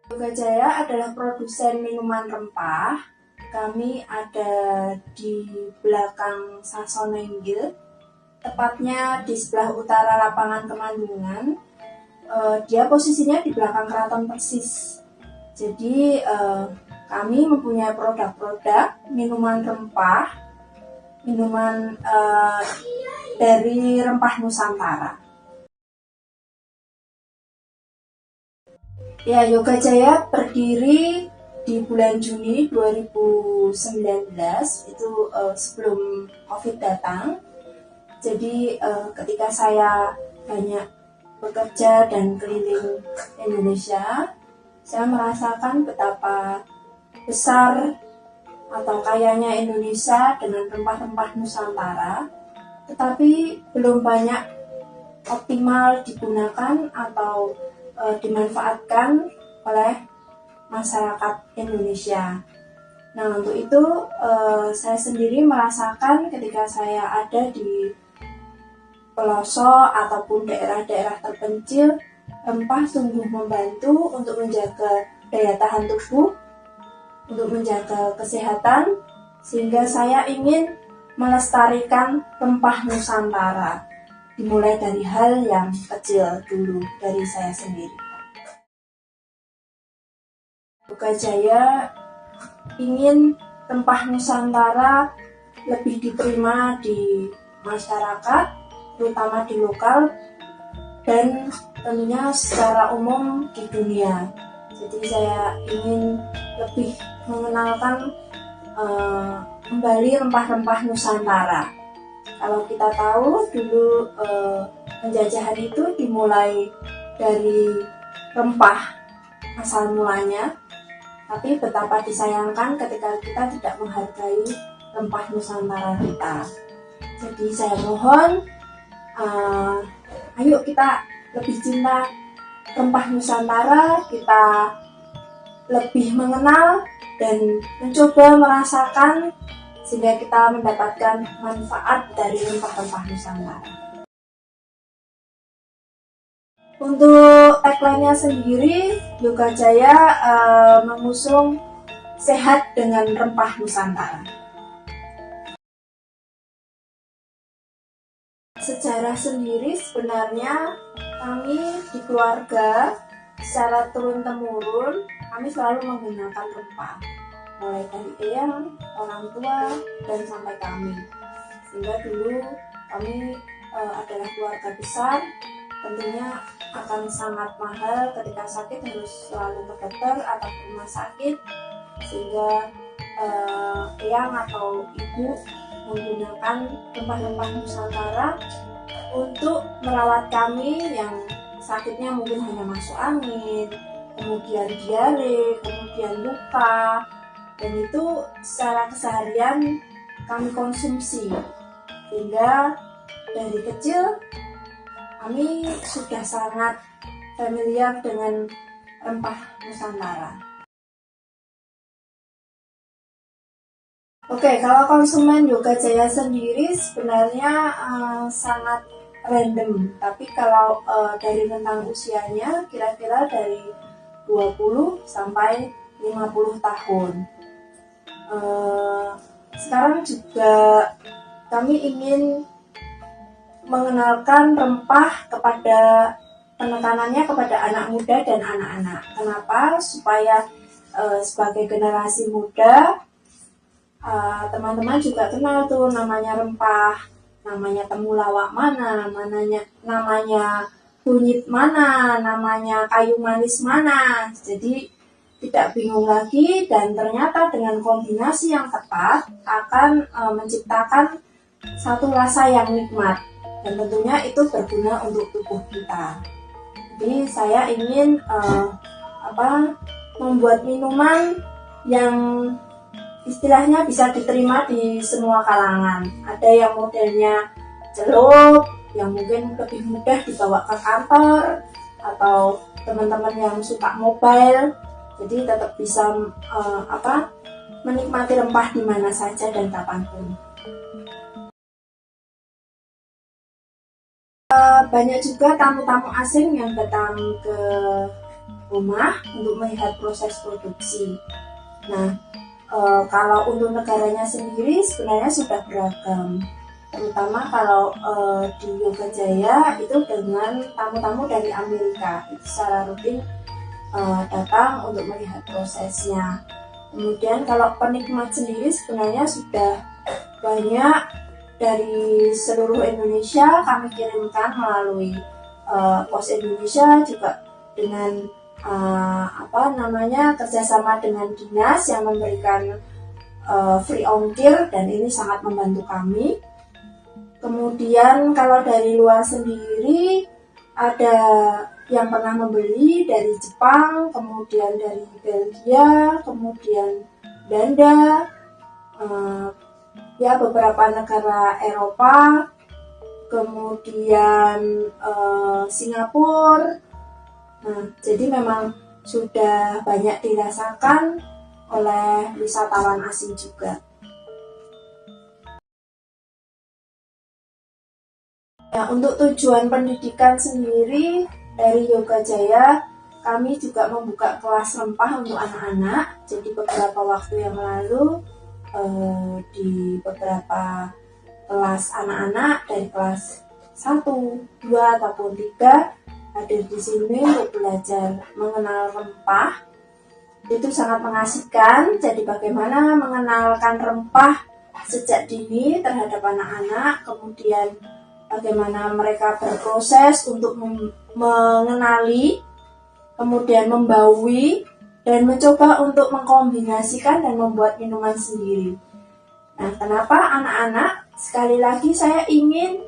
Yoga Jaya adalah produsen minuman rempah. Kami ada di belakang Sasonenggil, tepatnya di sebelah utara lapangan Kemandungan. Dia posisinya di belakang Keraton Persis. Jadi kami mempunyai produk-produk minuman rempah, minuman dari rempah Nusantara. Ya, Yoga Jaya berdiri di bulan Juni 2019, itu sebelum COVID datang. Jadi ketika saya banyak bekerja dan keliling Indonesia, saya merasakan betapa besar atau kayanya Indonesia dengan rempah-rempah Nusantara, tetapi belum banyak optimal digunakan atau dimanfaatkan oleh masyarakat Indonesia. Nah, untuk itu saya sendiri merasakan ketika saya ada di pelosok ataupun daerah-daerah terpencil, rempah sungguh membantu untuk menjaga daya tahan tubuh, untuk menjaga kesehatan, sehingga saya ingin melestarikan rempah Nusantara. Dimulai dari hal yang kecil dulu dari saya sendiri. Yoga Jaya ingin rempah Nusantara lebih diterima di masyarakat, terutama di lokal, dan tentunya secara umum di dunia. Jadi saya ingin lebih mengenalkan kembali rempah-rempah Nusantara. Kalau kita tahu dulu penjajahan itu dimulai dari rempah asal mulanya, tapi betapa disayangkan ketika kita tidak menghargai rempah Nusantara kita. Jadi saya mohon, ayo kita lebih cinta rempah Nusantara, kita lebih mengenal dan mencoba merasakan, sehingga kita mendapatkan manfaat dari rempah-rempah Nusantara. Untuk tagline-nya sendiri, Yoga Jaya mengusung sehat dengan rempah Nusantara. Sejarah sendiri sebenarnya kami di keluarga secara turun-temurun kami selalu menggunakan rempah, mulai dari eyang, orang tua, dan sampai kami. Sehingga dulu kami adalah keluarga besar, tentunya akan sangat mahal ketika sakit harus selalu ke dokter atau ke rumah sakit, sehingga eyang atau ibu menggunakan rempah-rempah Nusantara untuk merawat kami yang sakitnya mungkin hanya masuk angin, kemudian diare, kemudian luka, dan itu secara keseharian kami konsumsi, sehingga dari kecil kami sudah sangat familiar dengan rempah Nusantara. Oke, kalau konsumen Yoga Jaya sendiri sebenarnya sangat random, tapi kalau dari rentang usianya kira-kira dari 20 sampai 50 tahun. Sekarang juga kami ingin mengenalkan rempah kepada penekanannya kepada anak muda dan anak-anak. Kenapa? Supaya sebagai generasi muda, teman-teman juga kenal tuh namanya rempah, namanya temulawak mana, namanya kunyit mana, namanya kayu manis mana. Jadi tidak bingung lagi, dan ternyata dengan kombinasi yang tepat akan menciptakan satu rasa yang nikmat, dan tentunya itu berguna untuk tubuh kita. Jadi saya ingin membuat minuman yang istilahnya bisa diterima di semua kalangan. Ada yang modelnya celup, yang mungkin lebih mudah dibawa ke kantor, atau teman-teman yang suka mobile, jadi tetap bisa menikmati rempah di mana saja dan kapanpun. Banyak juga tamu-tamu asing yang datang ke rumah untuk melihat proses produksi. Nah, kalau untuk negaranya sendiri sebenarnya sudah beragam, terutama kalau di Yoga Jaya itu dengan tamu-tamu dari Amerika itu secara rutin datang untuk melihat prosesnya. Kemudian kalau penikmat sendiri sebenarnya sudah banyak dari seluruh Indonesia kami kirimkan melalui Pos Indonesia, juga dengan kerjasama dengan dinas yang memberikan free ongkir, dan ini sangat membantu kami. Kemudian kalau dari luar sendiri ada yang pernah membeli dari Jepang, kemudian dari Belgia, kemudian Belanda, beberapa negara Eropa, kemudian Singapura. Nah, jadi memang sudah banyak dirasakan oleh wisatawan asing juga. Ya, untuk tujuan pendidikan sendiri dari Yoga Jaya, kami juga membuka kelas rempah untuk anak-anak. Jadi beberapa waktu yang lalu di beberapa kelas anak-anak dari kelas 1, 2, ataupun 3 hadir di sini untuk belajar mengenal rempah. Itu sangat mengasihkan. Jadi bagaimana mengenalkan rempah sejak dini terhadap anak-anak, kemudian bagaimana mereka berproses untuk mengenali, kemudian membaui, dan mencoba untuk mengkombinasikan dan membuat minuman sendiri. Nah, kenapa anak-anak? Sekali lagi saya ingin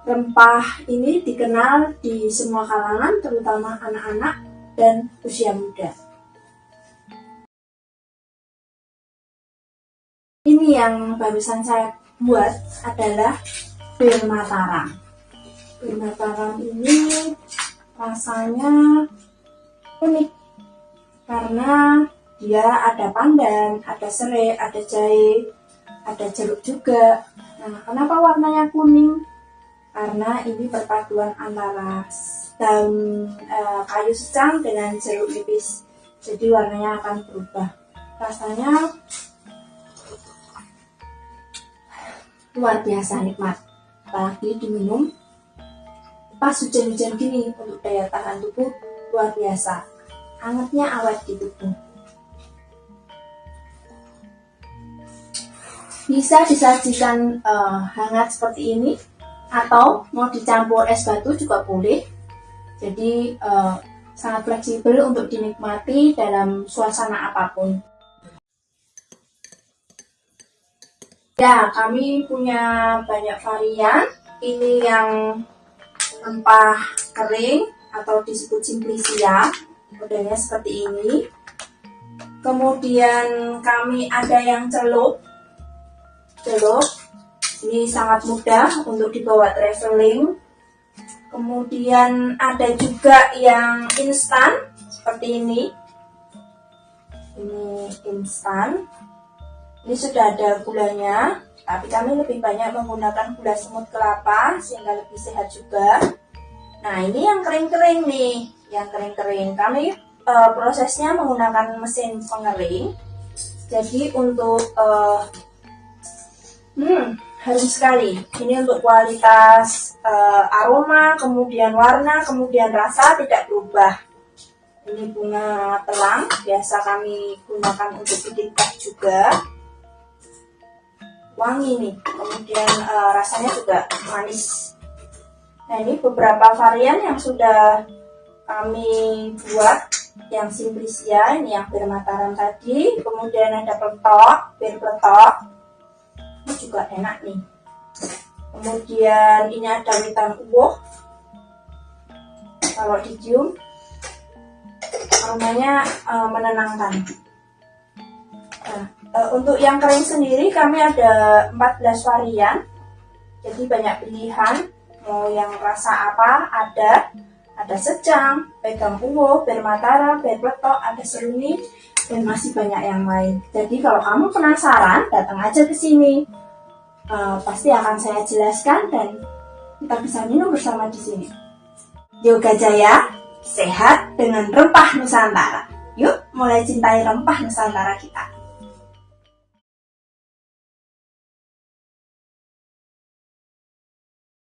rempah ini dikenal di semua kalangan, terutama anak-anak dan usia muda. Ini yang barusan saya buat adalah bir Mataram. Bir Mataram ini rasanya unik karena dia ada pandan, ada serai, ada jahe, ada jeruk juga. Nah, kenapa warnanya kuning? Karena ini perpaduan antara daun kayu secang dengan jeruk nipis. Jadi warnanya akan berubah. Rasanya luar biasa nikmat, apalagi diminum pas hujan-hujan gini untuk daya tahan tubuh luar biasa, hangatnya awet di tubuh. Bisa disajikan hangat seperti ini, atau mau dicampur es batu juga boleh. Jadi sangat fleksibel untuk dinikmati dalam suasana apapun. Ya, kami punya banyak varian. Ini yang rempah kering atau disebut simplicia, modelnya seperti ini. Kemudian kami ada yang celup. Ini sangat mudah untuk dibawa traveling. Kemudian ada juga yang instan seperti ini. Ini instan. Ini sudah ada gulanya, tapi kami lebih banyak menggunakan gula semut kelapa sehingga lebih sehat juga. Nah, ini yang kering-kering nih, yang kering-kering. Kami prosesnya menggunakan mesin pengering. Jadi untuk harum sekali. Ini untuk kualitas aroma, kemudian warna, kemudian rasa tidak berubah. Ini bunga telang, biasa kami gunakan untuk bikin teh juga. Wangi nih, kemudian rasanya juga manis. Nah, ini beberapa varian yang sudah kami buat. Yang simplicia, ini yang bir Mataram tadi. Kemudian ada bir peletok. Ini juga enak nih. Kemudian ini ada witan uwoh. Kalau dicium, aromanya menenangkan. Nah, untuk yang kering sendiri kami ada 14 varian. Jadi banyak pilihan. Mau yang rasa apa ada secang, pegang uwoh, bir Mataram, bir peletok, ada seruni, dan masih banyak yang lain. Jadi kalau kamu penasaran, datang aja ke sini. Pasti akan saya jelaskan dan kita bisa minum bersama di sini. Yoga Jaya, sehat dengan rempah Nusantara. Yuk mulai cintai rempah Nusantara kita.